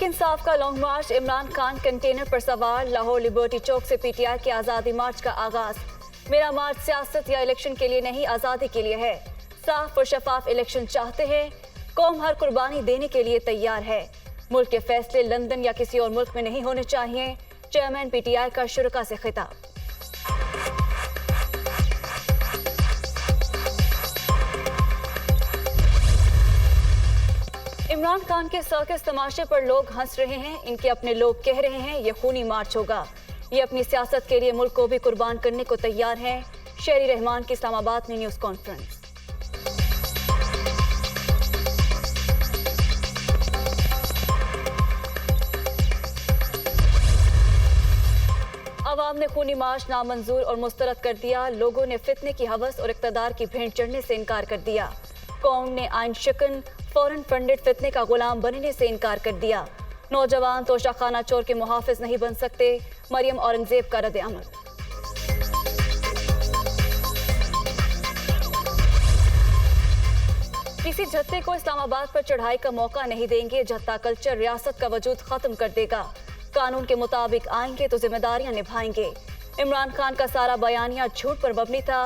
तहरीक इंसाफ का लॉन्ग मार्च, इमरान खान कंटेनर पर सवार, लाहौर लिबर्टी चौक से पीटीआई के आज़ादी मार्च का आगाज। मेरा मार्च सियासत या इलेक्शन के लिए नहीं, आज़ादी के लिए है। साफ और शफाफ इलेक्शन चाहते हैं, कौम हर कुर्बानी देने के लिए तैयार है। मुल्क के फैसले लंदन या किसी और मुल्क में नहीं होने चाहिए। चेयरमैन पीटीआई का शुरका से खिताब। इमरान खान के सर्कस तमाशे पर लोग हंस रहे हैं, इनके अपने लोग कह रहे हैं ये खूनी मार्च होगा। ये अपनी सियासत के लिए मुल्क को भी कुर्बान करने को तैयार हैं। शेरी रहमान की इस्लामाबाद में न्यूज़ कॉन्फ्रेंस। अवाम ने खूनी मार्च नामंजूर और मुस्तरद कर दिया। लोगों ने फितने की हवस और इक़्तिदार की भेंट चढ़ने से इनकार कर दिया। कौम ने आइन शिकन फौरन फंडेड फितने का गुलाम बनने से इनकार कर दिया। नौजवान तोशाखाना चोर के मुहाफिज नहीं बन सकते, मरियम औरंगजेब का रद्द अमल। किसी जत्थे को इस्लामाबाद पर चढ़ाई का मौका नहीं देंगे। जत्था कल्चर रियासत का वजूद खत्म कर देगा। कानून के मुताबिक आएंगे तो जिम्मेदारियां निभाएंगे। इमरान खान का सारा बयानिया झूठ पर मबनी था।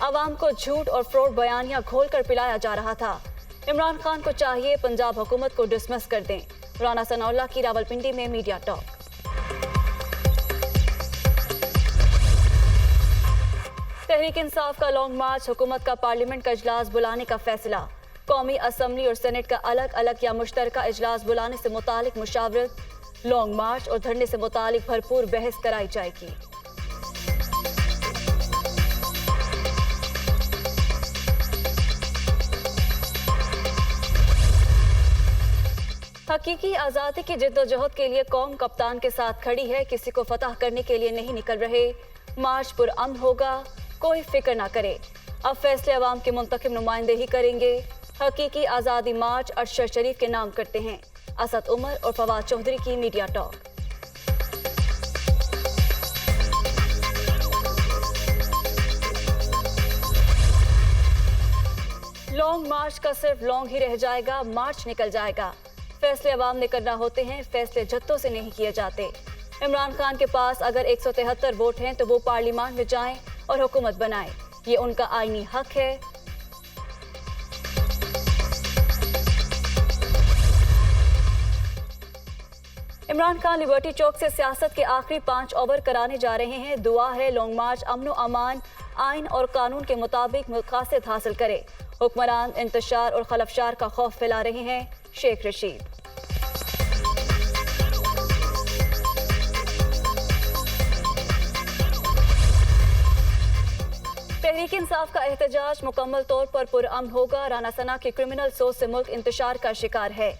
अवाम को झूठ और फ्रॉड बयानिया घोल कर पिलाया जा रहा था। इमरान खान को चाहिए पंजाब हुकूमत को डिसमिस कर दें। राना सनाउल्लाह की रावलपिंडी में मीडिया टॉक। तहरीक इंसाफ का लॉन्ग मार्च, हुकूमत का पार्लियामेंट का इजलास बुलाने का फैसला। कौमी असम्बली और सेनेट का अलग अलग या मुश्तरका इजलास बुलाने से मुतालिक मुशावरत। लॉन्ग मार्च और धरने से मुतालिक भरपूर बहस कराई जाएगी। हकीकी आज़ादी की जिद्दोजहद के लिए कौम कप्तान के साथ खड़ी है। किसी को फतह करने के लिए नहीं निकल रहे। मार्च पुरअमन होगा, कोई फिक्र ना करे। अब फैसले अवाम के मुंतखब नुमाइंदे ही करेंगे। हकीकी आज़ादी मार्च अरशद शरीफ के नाम करते हैं। असद उमर और फवाद चौधरी की मीडिया टॉक। लॉन्ग मार्च का सिर्फ लॉन्ग ही रह जाएगा, मार्च निकल जाएगा। फैसले अवाम ने करना होते हैं, फैसले जत्थों से नहीं किए जाते। इमरान खान के पास अगर 173 वोट हैं तो वो पार्लियामान में जाएं और हुकूमत बनाएं। ये उनका आईनी हक है। इमरान खान लिबर्टी चौक से सियासत के आखिरी 5 ओवर कराने जा रहे हैं। दुआ है लॉन्ग मार्च अमन अमान, आइन और कानून के मुताबिक मकासद हासिल करे। हुक्मरान इंतशार और खलफशार का खौफ फैला रहे हैं। शेख रशीद। तहरीक इंसाफ का एहतजाज मुकम्मल तौर पर पुरअमन होगा। राना सना की क्रिमिनल सोच से मुल्क इंतशार का शिकार है।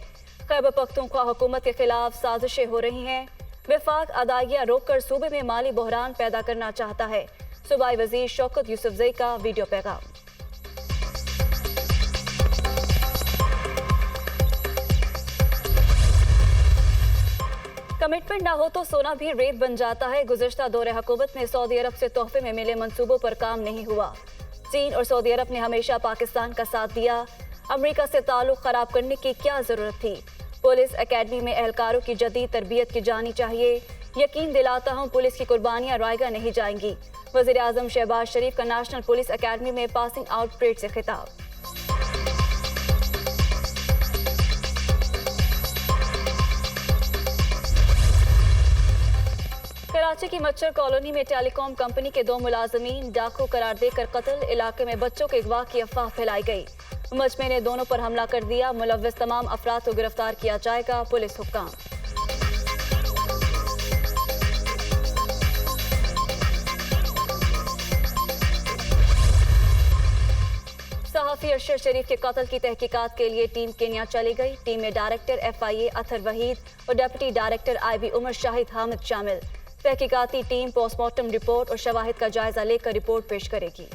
खैबर पख्तूनख्वा हुकूमत के खिलाफ साजिशें हो रही हैं। वफाक अदायगियां रोककर सूबे में माली बहरान पैदा करना चाहता है। सूबाई वजीर शौकत यूसुफजई का वीडियो पैगाम। कमिटमेंट ना हो तो सोना भी रेत बन जाता है। गुज़श्ता दौरे हुकूमत में सऊदी अरब से तोहफे में मिले मंसूबों पर काम नहीं हुआ। चीन और सऊदी अरब ने हमेशा पाकिस्तान का साथ दिया। अमेरिका से ताल्लुक खराब करने की क्या जरूरत थी। पुलिस एकेडमी में एहलकारों की जदीद तरबियत की जानी चाहिए। यकीन दिलाता हूँ पुलिस की कुर्बानियाँ रायगा नहीं जाएंगी। वज़ीर आज़म शहबाज शरीफ का नेशनल पुलिस एकेडमी में पासिंग आउट परेड से खिताब। कराची की मच्छर कॉलोनी में टेलीकॉम कंपनी के 2 मुलाजमीन डाकू करार देकर कत्ल। इलाके में बच्चों के अगवा की अफवाह फैलाई गई। मजमे ने दोनों पर हमला कर दिया। मुलव्विस तमाम अफराद को गिरफ्तार किया जाएगा। पुलिस हुक्काम। सहाफी अरशद शरीफ के कत्ल की तहकीकात के लिए टीम केन्या चली गई। टीम में डायरेक्टर FIA अतहर वहीद और deputy director IB Umar Shahid Hamid शामिल। तहकीकाती टीम पोस्टमार्टम रिपोर्ट और शवाहिद का जायजा लेकर रिपोर्ट पेश करेगी।